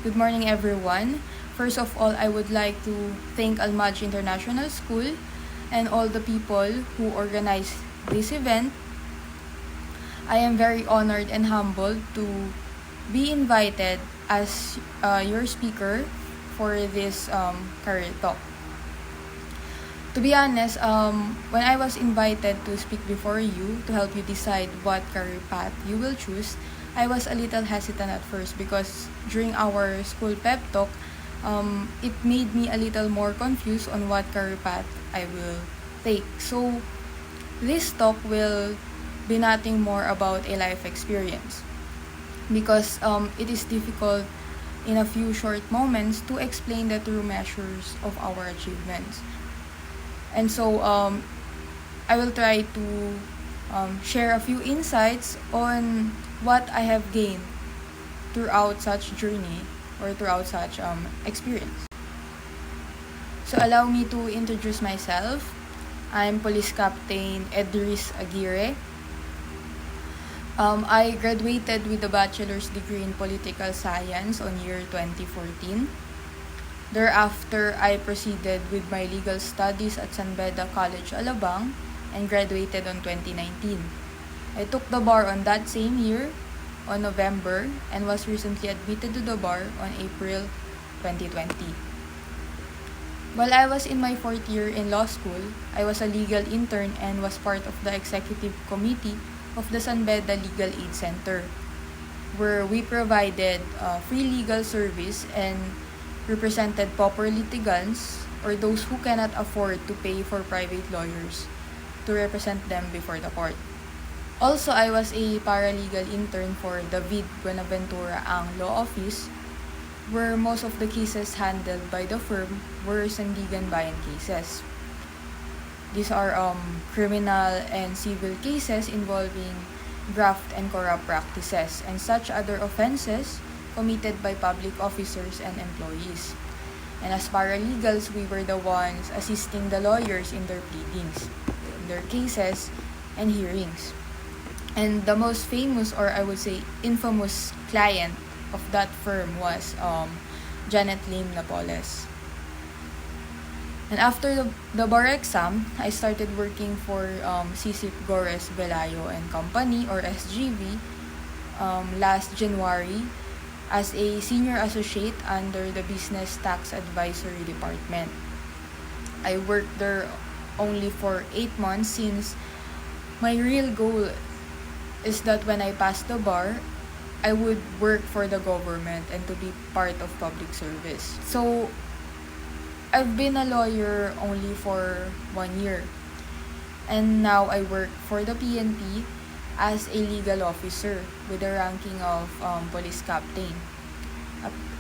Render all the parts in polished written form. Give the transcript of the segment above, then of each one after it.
Good morning, everyone. First of all, I would like to thank Almaj International School and all the people who organized this event. I am very honored and humbled to be invited as your speaker for this career talk. To be honest, when I was invited to speak before you to help you decide what career path you will choose, I was a little hesitant at first because during our school pep talk, it made me a little more confused on what career path I will take. So, this talk will be nothing more about a life experience because it is difficult in a few short moments to explain the true measures of our achievements. And so, I will try to share a few insights on what I have gained throughout such journey or throughout such experience. So allow me to introduce myself. I'm Police Captain Edris Aguirre. I graduated with a bachelor's degree in political science on year 2014. Thereafter, I proceeded with my legal studies at San Beda College, Alabang, and graduated on 2019. I took the bar on that same year, on November, and was recently admitted to the bar on April 2020. While I was in my fourth year in law school, I was a legal intern and was part of the executive committee of the San Beda Legal Aid Center, where we provided free legal service and represented pauper litigants or those who cannot afford to pay for private lawyers to represent them before the court. Also, I was a paralegal intern for David Buenaventura Ang Law Office, where most of the cases handled by the firm were Sandigan Bayan cases. These are criminal and civil cases involving graft and corrupt practices and such other offenses committed by public officers and employees. And as paralegals, we were the ones assisting the lawyers in their pleadings, in their cases, and hearings. And the most famous, or I would say infamous client of that firm was Janet Lim Napoles. And after the bar exam, I started working for Sisip Gores Velayo and Company, or SGV, last January as a senior associate under the Business Tax Advisory Department. I worked there only for 8 months since my real goal is that when I pass the bar, I would work for the government and to be part of public service. So, I've been a lawyer only for 1 year. And now I work for the PNP as a legal officer with the ranking of police captain.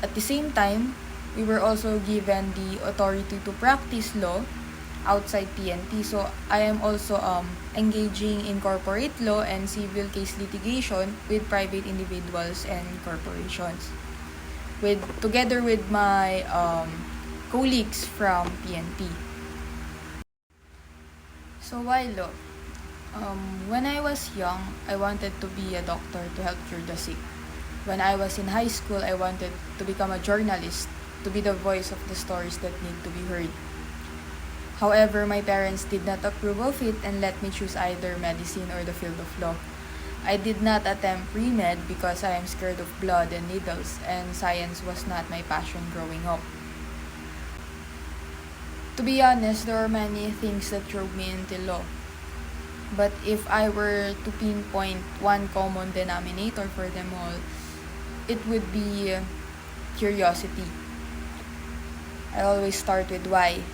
At the same time, we were also given the authority to practice law outside PNP. So I am also engaging in corporate law and civil case litigation with private individuals and corporations, together with my colleagues from PNP. So while when I was young, I wanted to be a doctor to help cure the sick. When I was in high school, I wanted to become a journalist, to be the voice of the stories that need to be heard. However, my parents did not approve of it and let me choose either medicine or the field of law. I did not attempt pre-med because I am scared of blood and needles, and science was not my passion growing up. To be honest, there are many things that drove me into law. But if I were to pinpoint one common denominator for them all, it would be curiosity. I always start with why.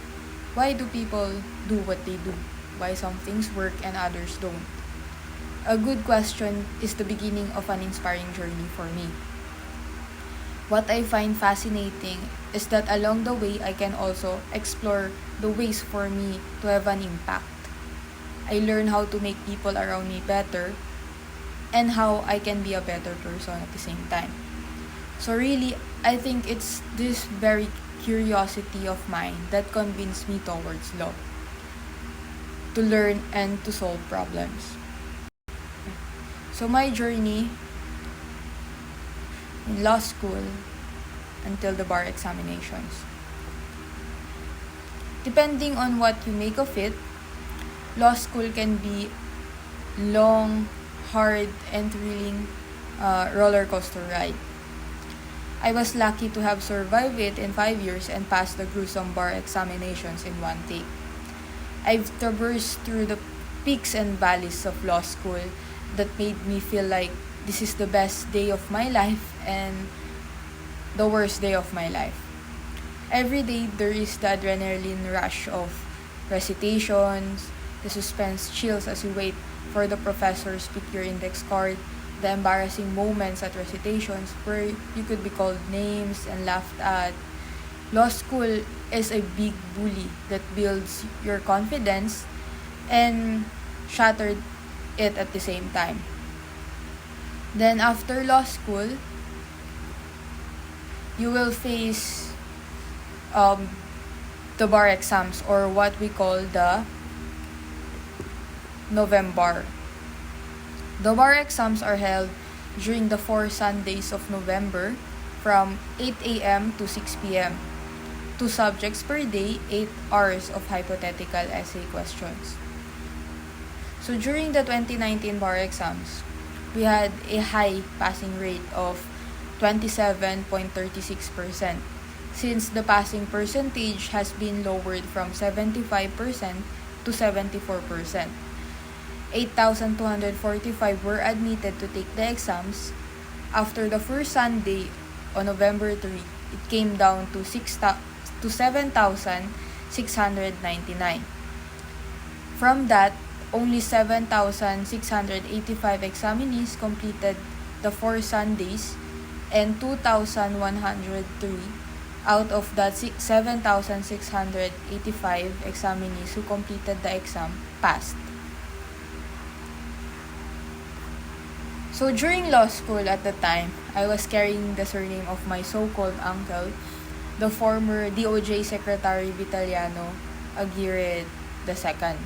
Why do people do what they do? Why some things work and others don't? A good question is the beginning of an inspiring journey for me. What I find fascinating is that along the way, I can also explore the ways for me to have an impact. I learn how to make people around me better and how I can be a better person at the same time. So really, I think it's this very curiosity of mine that convinced me towards law, to learn and to solve problems. So my journey in law school until the bar examinations. Depending on what you make of it, law school can be long, hard, and thrilling roller coaster ride. I was lucky to have survived it in 5 years and passed the gruesome bar examinations in one take. I've traversed through the peaks and valleys of law school that made me feel like this is the best day of my life and the worst day of my life. Every day there is the adrenaline rush of recitations, the suspense chills as you wait for the professor to pick your index card, the embarrassing moments at recitations where you could be called names and laughed at. Law school is a big bully that builds your confidence and shattered it at the same time. Then after law school, you will face the bar exams, or what we call the November. The bar exams are held during the 4 Sundays of November from 8 a.m. to 6 p.m. 2 subjects per day, 8 hours of hypothetical essay questions. So during the 2019 bar exams, we had a high passing rate of 27.36%, since the passing percentage has been lowered from 75% to 74%. 8,245 were admitted to take the exams. After the first Sunday on November 3, it came down to 7,699. From that, only 7,685 examinees completed the 4 Sundays, and 2,103 out of that 7,685 examinees who completed the exam passed. So during law school at the time, I was carrying the surname of my so-called uncle, the former DOJ Secretary Vitaliano Aguirre II.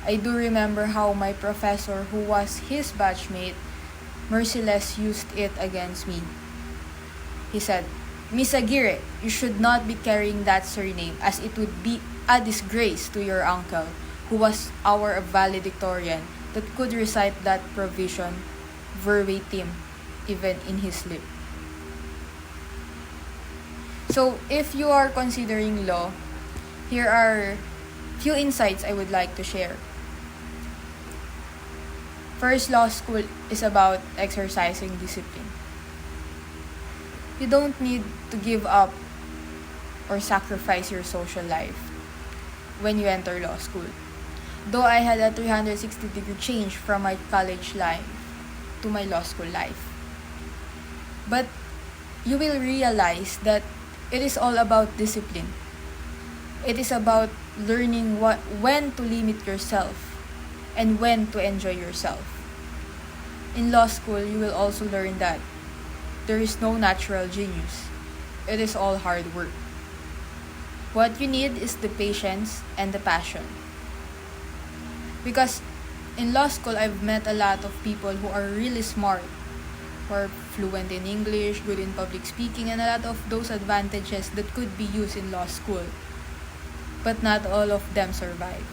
I do remember how my professor, who was his batchmate, merciless used it against me. He said, "Miss Aguirre, you should not be carrying that surname, as it would be a disgrace to your uncle, who was our valedictorian, that could recite that provision verbatim, even in his sleep." So, if you are considering law, here are few insights I would like to share. First, law school is about exercising discipline. You don't need to give up or sacrifice your social life when you enter law school. Though I had a 360-degree change from my college life to my law school life. But you will realize that it is all about discipline. It is about learning when to limit yourself and when to enjoy yourself. In law school, you will also learn that there is no natural genius. It is all hard work. What you need is the patience and the passion. Because in law school, I've met a lot of people who are really smart, who are fluent in English, good in public speaking, and a lot of those advantages that could be used in law school. But not all of them survive.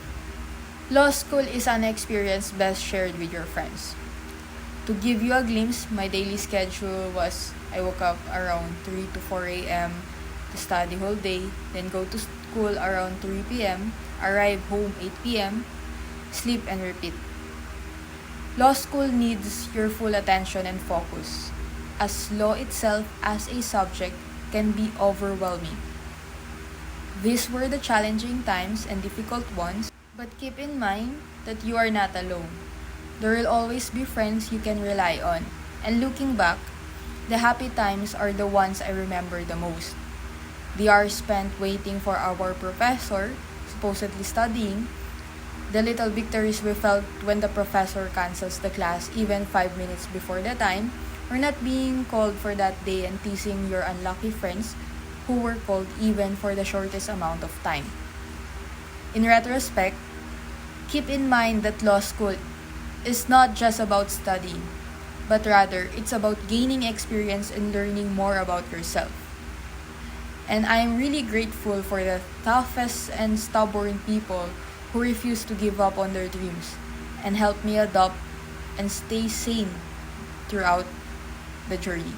Law school is an experience best shared with your friends. To give you a glimpse, my daily schedule was I woke up around 3 to 4 a.m. to study whole day, then go to school around 3 p.m., arrive home 8 p.m., sleep and repeat. Law school needs your full attention and focus, as law itself as a subject can be overwhelming. These were the challenging times and difficult ones, but keep in mind that you are not alone. There will always be friends you can rely on, and looking back, the happy times are the ones I remember the most. The hours spent waiting for our professor, supposedly studying, the little victories we felt when the professor cancels the class even 5 minutes before the time, or not being called for that day and teasing your unlucky friends who were called even for the shortest amount of time. In retrospect, keep in mind that law school is not just about studying. but rather it's about gaining experience and learning more about yourself. And I am really grateful for the toughest and stubborn people who refuse to give up on their dreams and help me adopt and stay sane throughout the journey.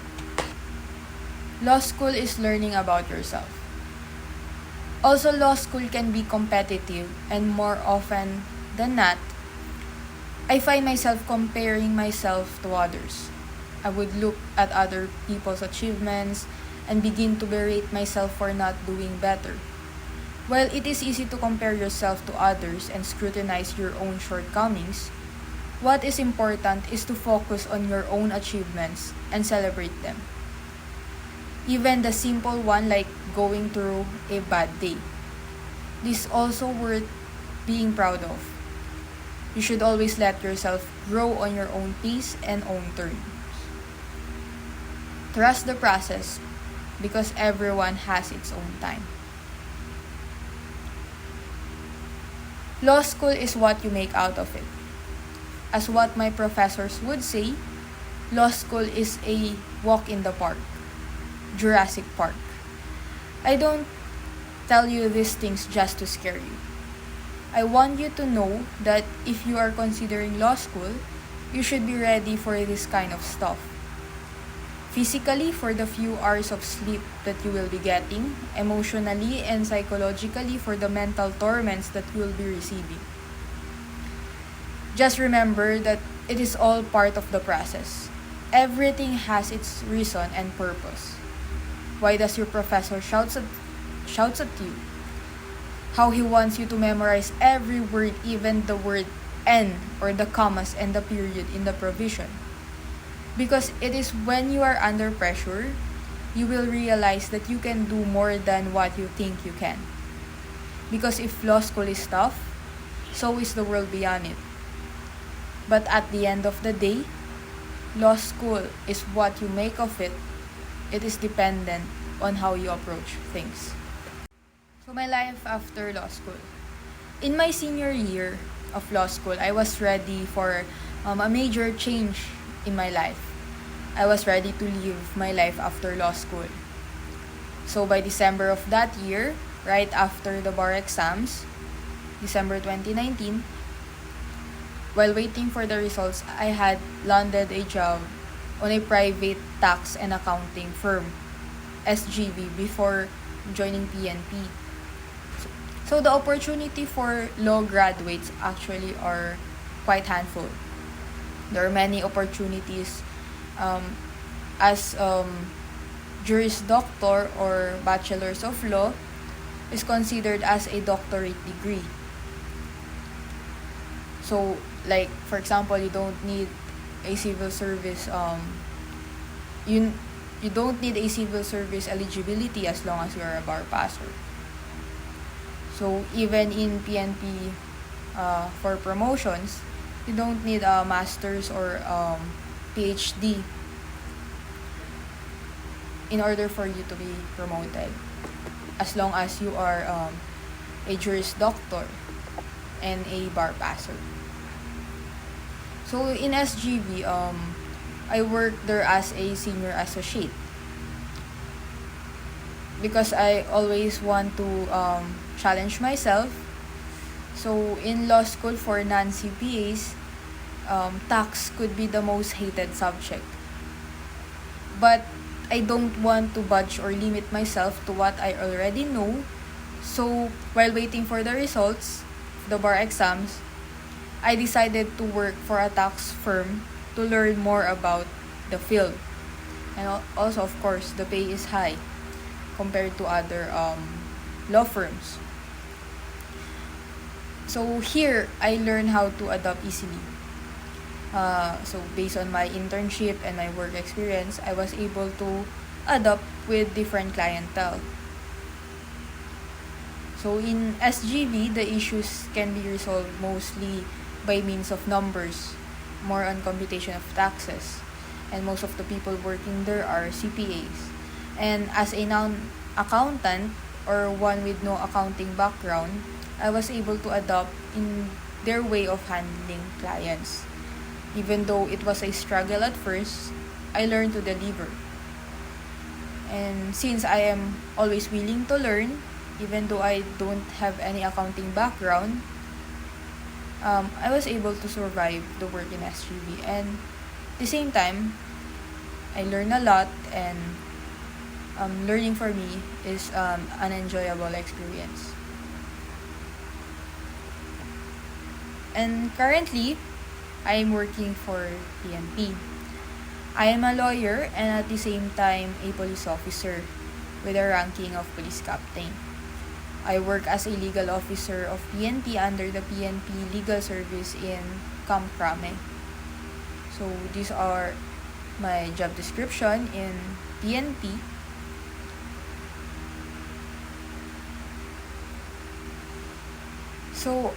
Law school is learning about yourself. Also, law school can be competitive, and more often than not, I find myself comparing myself to others. I would look at other people's achievements and begin to berate myself for not doing better. While it is easy to compare yourself to others and scrutinize your own shortcomings, what is important is to focus on your own achievements and celebrate them. Even the simple one like going through a bad day. This is also worth being proud of. You should always let yourself grow on your own pace and own terms. Trust the process because everyone has its own time. Law school is what you make out of it. As what my professors would say, law school is a walk in the park, Jurassic Park. I don't tell you these things just to scare you. I want you to know that if you are considering law school, you should be ready for this kind of stuff. Physically, for the few hours of sleep that you will be getting, emotionally and psychologically for the mental torments that you will be receiving. Just remember that it is all part of the process. Everything has its reason and purpose. Why does your professor shouts at you? How he wants you to memorize every word, even the word "n" or the commas and the period in the provision. Because it is when you are under pressure, you will realize that you can do more than what you think you can. Because if law school is tough, so is the world beyond it. But at the end of the day, law school is what you make of it. It is dependent on how you approach things. So my life after law school. In my senior year of law school, I was ready for a major change in my life. I was ready to live my life after law school. So by December of that year, right after the bar exams, December 2019, while waiting for the results, I had landed a job on a private tax and accounting firm, SGV, before joining PNP. So the opportunity for law graduates actually are quite handful. There are many opportunities as Juris Doctor or Bachelors of Law is considered as a doctorate degree. So, like for example, you don't need a civil service. You don't need a civil service eligibility as long as you are a bar passer. So even in PNP, for promotions, you don't need a master's or PhD in order for you to be promoted, as long as you are a Juris Doctor and a bar passer. So in SGV, I worked there as a senior associate because I always want to challenge myself. So in law school for non-CPAs, tax could be the most hated subject. But I don't want to budge or limit myself to what I already know. So while waiting for the results, the bar exams, I decided to work for a tax firm to learn more about the field. And also, of course, the pay is high compared to other law firms. So here, I learned how to adapt easily. So based on my internship and my work experience, I was able to adapt with different clientele. So in SGV, the issues can be resolved mostly by means of numbers, more on computation of taxes. And most of the people working there are CPAs. And as a non-accountant or one with no accounting background, I was able to adopt in their way of handling clients. Even though it was a struggle at first, I learned to deliver. And since I am always willing to learn, even though I don't have any accounting background, I was able to survive the work in SGB. And at the same time, I learned a lot, and learning for me is an enjoyable experience. And currently, I am working for PNP. I am a lawyer and at the same time a police officer with a ranking of police captain. I work as a legal officer of PNP under the PNP Legal Service in Camp Crame. So these are my job description in PNP. So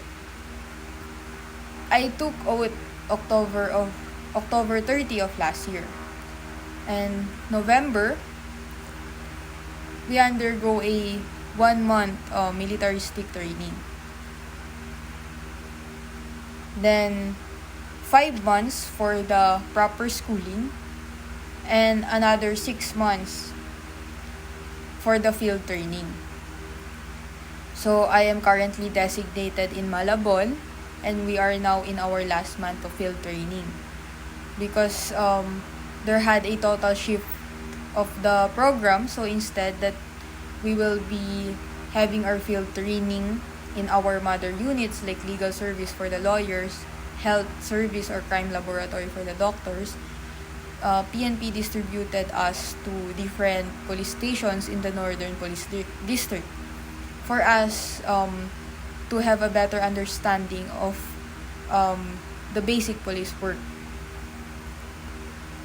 I took oath October 30 of last year. And November, we undergo a 1 month militaristic training. Then 5 months for the proper schooling and another 6 months for the field training. So I am currently designated in Malabon, and we are now in our last month of field training because there had a total shift of the program. So instead that we will be having our field training in our mother units like legal service for the lawyers, health service or crime laboratory for the doctors, PNP distributed us to different police stations in the Northern Police District for us to have a better understanding of the basic police work.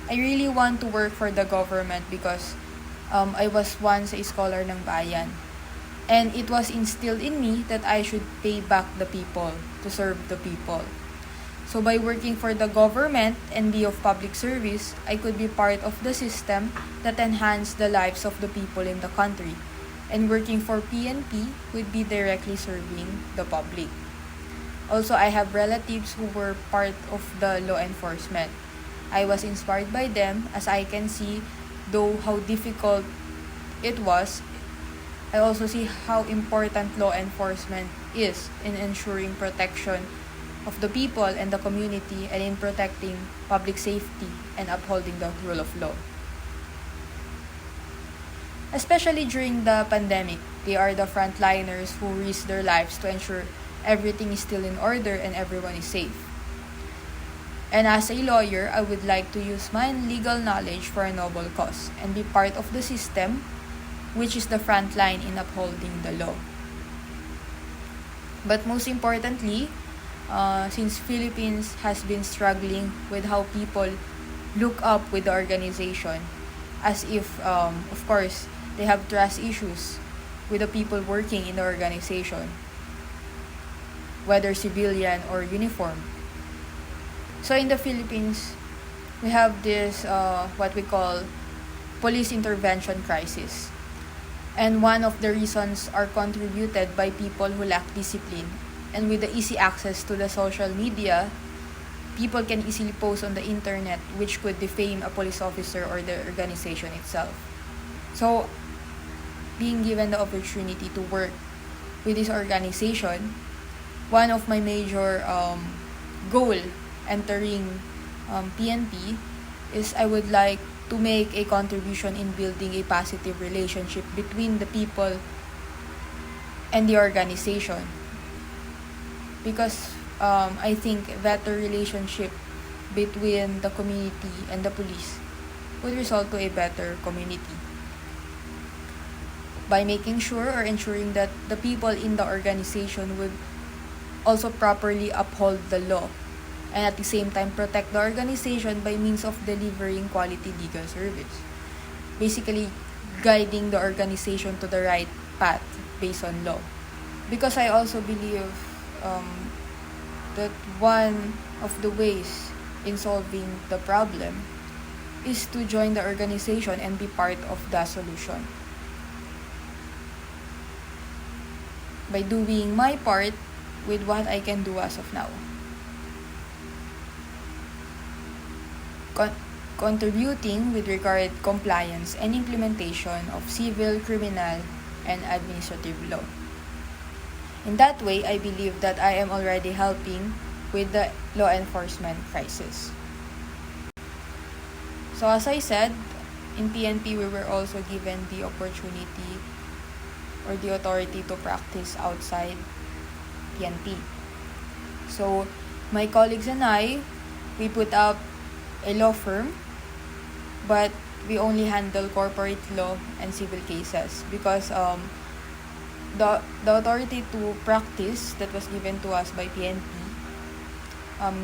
I really want to work for the government because I was once a scholar ng bayan. And it was instilled in me that I should pay back the people to serve the people. So by working for the government and be of public service, I could be part of the system that enhance the lives of the people in the country. And working for PNP would be directly serving the public. Also, I have relatives who were part of the law enforcement. I was inspired by them as I can see, though how difficult it was, I also see how important law enforcement is in ensuring protection of the people and the community and in protecting public safety and upholding the rule of law. Especially during the pandemic, they are the frontliners who risk their lives to ensure everything is still in order and everyone is safe. And as a lawyer, I would like to use my legal knowledge for a noble cause and be part of the system, which is the front line in upholding the law. But most importantly, since Philippines has been struggling with how people look up with the organization, as if, of course, they have trust issues with the people working in the organization, whether civilian or uniform. So in the Philippines, we have this what we call police intervention crisis. And one of the reasons are contributed by people who lack discipline. And with the easy access to the social media, people can easily post on the internet which could defame a police officer or the organization itself. So, being given the opportunity to work with this organization, one of my major goal entering PNP is I would like to make a contribution in building a positive relationship between the people and the organization. Because I think better relationship between the community and the police would result to a better community. By making sure or ensuring that the people in the organization would also properly uphold the law and at the same time protect the organization by means of delivering quality legal service. Basically, guiding the organization to the right path based on law. Because I also believe that one of the ways in solving the problem is to join the organization and be part of the solution. By doing my part with what I can do as of now. con- contributing with regard compliance and implementation of civil, criminal, and administrative law. In that way, I believe that I am already helping with the law enforcement crisis. So as I said, in PNP, we were also given the opportunity or the authority to practice outside PNP. So my colleagues and I, we put up a law firm, but we only handle corporate law and civil cases because the authority to practice that was given to us by PNP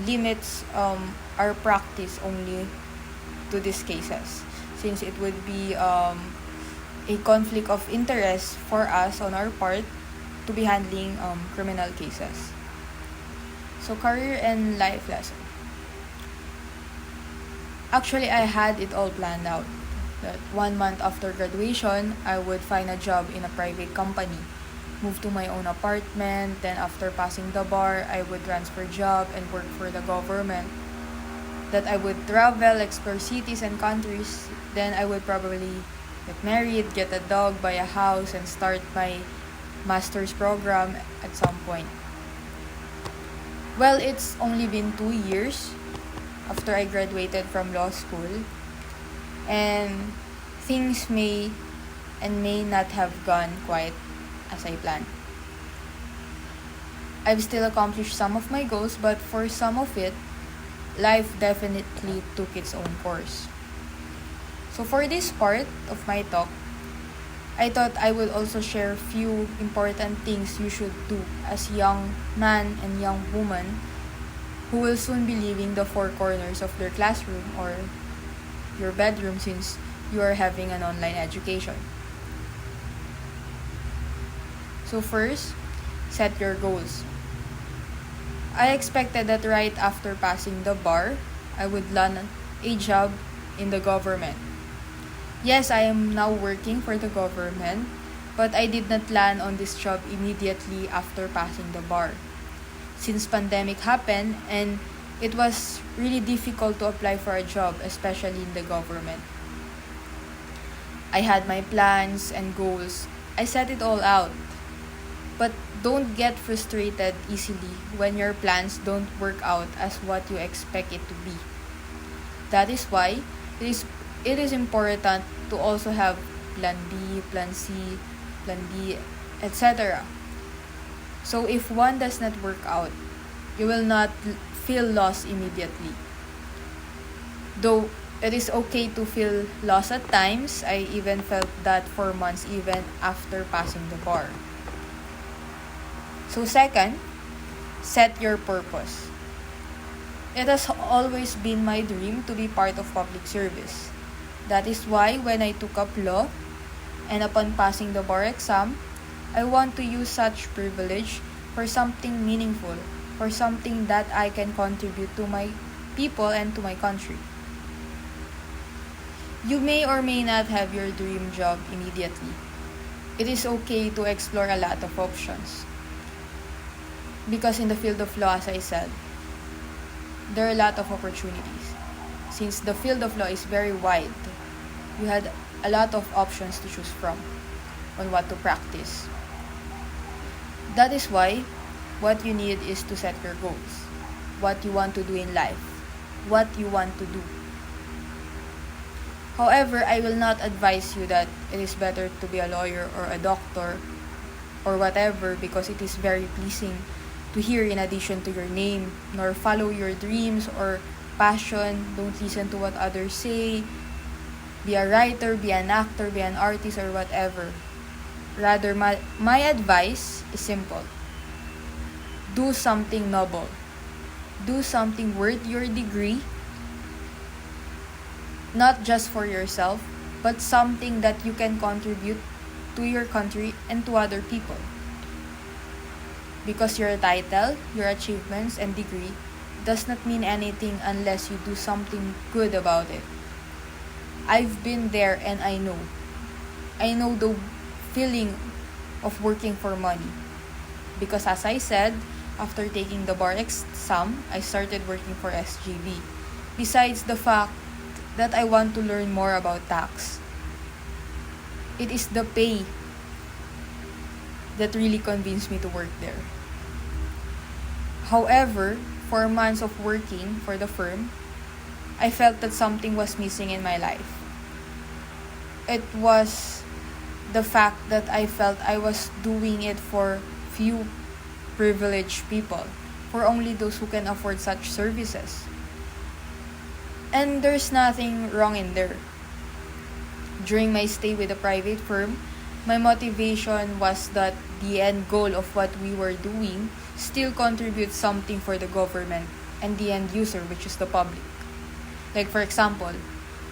limits our practice only to these cases, since it would be a conflict of interest for us on our part to be handling criminal cases. So career and life lesson. Actually, I had it all planned out. That 1 month after graduation, I would find a job in a private company, move to my own apartment, then after passing the bar, I would transfer job and work for the government. That I would travel, explore cities and countries, then I would probably get married, get a dog, buy a house, and start my master's program at some point. Well, it's only been 2 years after I graduated from law school, and things may and may not have gone quite as I planned. I've still accomplished some of my goals, but for some of it, life definitely took its own course. So for this part of my talk, I thought I would also share few important things you should do as young man and young woman who will soon be leaving the four corners of their classroom or your bedroom, since you are having an online education. So first, set your goals. I expected that right after passing the bar, I would land a job in the government. Yes, I am now working for the government, but I did not land on this job immediately after passing the bar, since pandemic happened and it was really difficult to apply for a job, especially in the government. I had my plans and goals. I set it all out. But don't get frustrated easily when your plans don't work out as what you expect it to be. That is why it is important to also have plan B, plan C, plan D, etc. So if one does not work out, you will not feel lost immediately. Though it is okay to feel lost at times, I even felt that for months even after passing the bar. So second, set your purpose. It has always been my dream to be part of public service. That is why when I took up law and upon passing the bar exam, I want to use such privilege for something meaningful, for something that I can contribute to my people and to my country. You may or may not have your dream job immediately. It is okay to explore a lot of options. Because in the field of law, as I said, there are a lot of opportunities. Since the field of law is very wide, you had a lot of options to choose from on what to practice. That is why what you need is to set your goals, what you want to do in life, what you want to do. However, I will not advise you that it is better to be a lawyer or a doctor or whatever, because it is very pleasing to hear in addition to your name, nor follow your dreams or passion. Don't listen to what others say. Be a writer, be an actor, be an artist, or whatever. Rather, my advice is simple. Do something noble. Do something worth your degree. Not just for yourself, but something that you can contribute to your country and to other people. Because your title, your achievements, and degree does not mean anything unless you do something good about it. I've been there and I know. I know the feeling of working for money. Because as I said, after taking the bar exam, I started working for SGB. Besides the fact that I want to learn more about tax. It is the pay that really convinced me to work there. However, 4 months of working for the firm, I felt that something was missing in my life. It was the fact that I felt I was doing it for few privileged people, for only those who can afford such services. And there's nothing wrong in there. During my stay with a private firm, my motivation was that the end goal of what we were doing still contributes something for the government and the end user, which is the public. Like for example,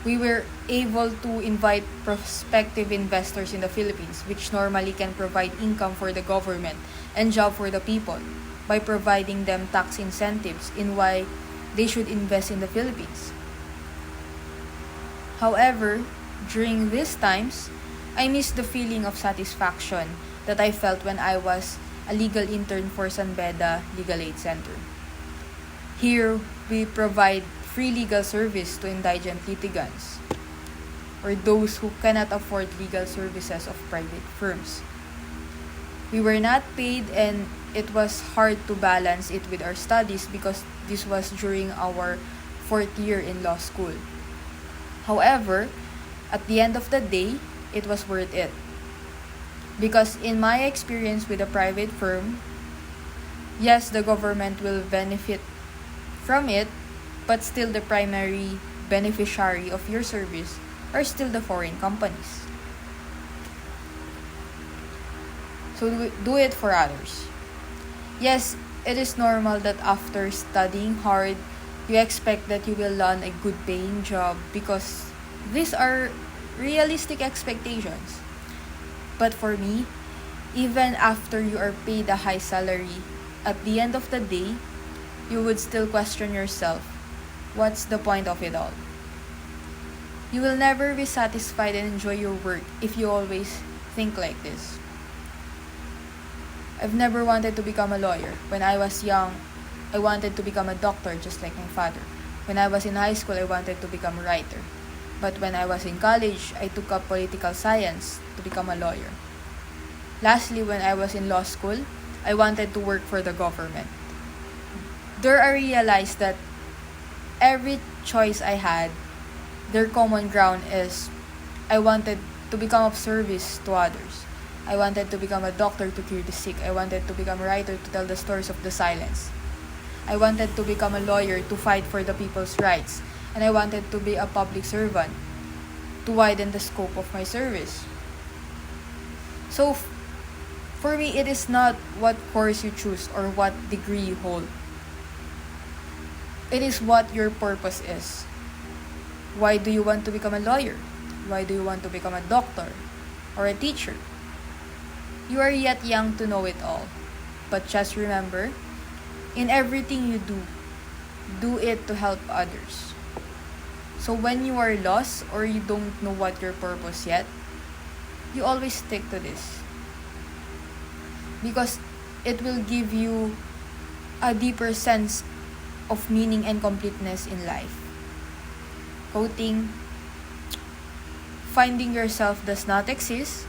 we were able to invite prospective investors in the Philippines, which normally can provide income for the government and job for the people by providing them tax incentives in why they should invest in the Philippines. However, during these times, I missed the feeling of satisfaction that I felt when I was a legal intern for San Beda Legal Aid Center. Here, we provide free legal service to indigent litigants or those who cannot afford legal services of private firms. We were not paid and it was hard to balance it with our studies because this was during our 4th year in law school. However, at the end of the day, it was worth it. Because in my experience with a private firm, yes, the government will benefit from it, but still the primary beneficiary of your service are still the foreign companies. So do it for others. Yes, it is normal that after studying hard, you expect that you will land a good paying job because these are realistic expectations. But for me, even after you are paid a high salary, at the end of the day, you would still question yourself, what's the point of it all? You will never be satisfied and enjoy your work if you always think like this. I've never wanted to become a lawyer. When I was young, I wanted to become a doctor just like my father. When I was in high school, I wanted to become a writer. But when I was in college, I took up political science to become a lawyer. Lastly, when I was in law school, I wanted to work for the government. There I realized that every choice I had, their common ground is I wanted to become of service to others. I wanted to become a doctor to cure the sick. I wanted to become a writer to tell the stories of the silence. I wanted to become a lawyer to fight for the people's rights. And I wanted to be a public servant to widen the scope of my service. So, for me, it is not what course you choose or what degree you hold. It is what your purpose is. Why do you want to become a lawyer? Why do you want to become a doctor or a teacher? You are yet young to know it all. But just remember, in everything you do it to help others. So when you are lost or you don't know what your purpose yet, you always stick to this. Because it will give you a deeper sense of meaning and completeness in life. Quoting, finding yourself does not exist,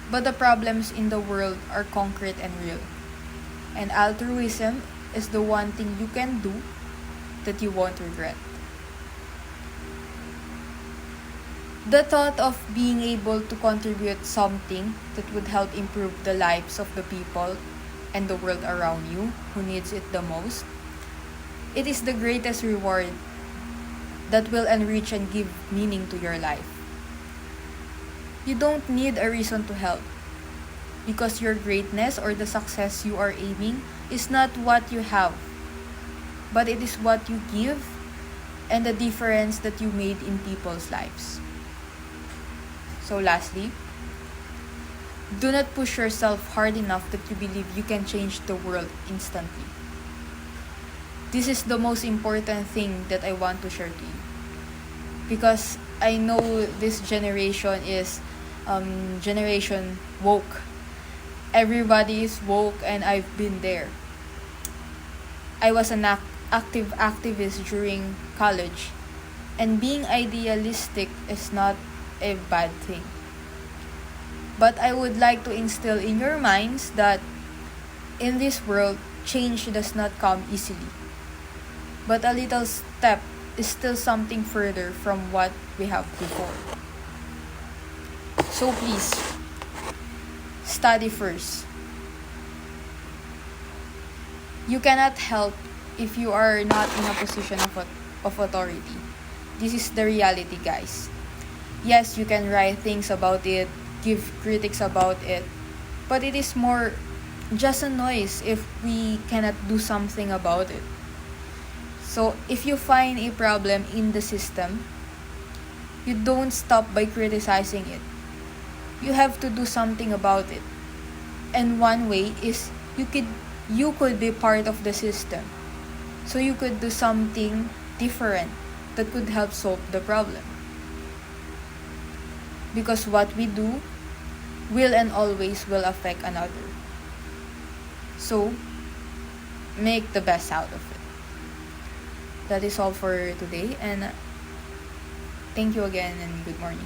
but the problems in the world are concrete and real. And altruism is the one thing you can do that you won't regret. The thought of being able to contribute something that would help improve the lives of the people and the world around you who needs it the most, it is the greatest reward that will enrich and give meaning to your life. You don't need a reason to help because your greatness or the success you are aiming is not what you have, but it is what you give and the difference that you made in people's lives. So lastly, do not push yourself hard enough that you believe you can change the world instantly. This is the most important thing that I want to share to you. Because I know this generation is generation woke. Everybody is woke and I've been there. I was an active activist during college. And being idealistic is not a bad thing. But I would like to instill in your minds that in this world, change does not come easily. But a little step is still something further from what we have before. So please, study first. You cannot help if you are not in a position of authority. This is the reality, guys. Yes, you can write things about it, give critics about it, but it is more just a noise if we cannot do something about it. So if you find a problem in the system, you don't stop by criticizing it. You have to do something about it. And one way is you could be part of the system. So you could do something different that could help solve the problem. Because what we do will and always will affect another. So make the best out of it. That is all for today, and thank you again and good morning.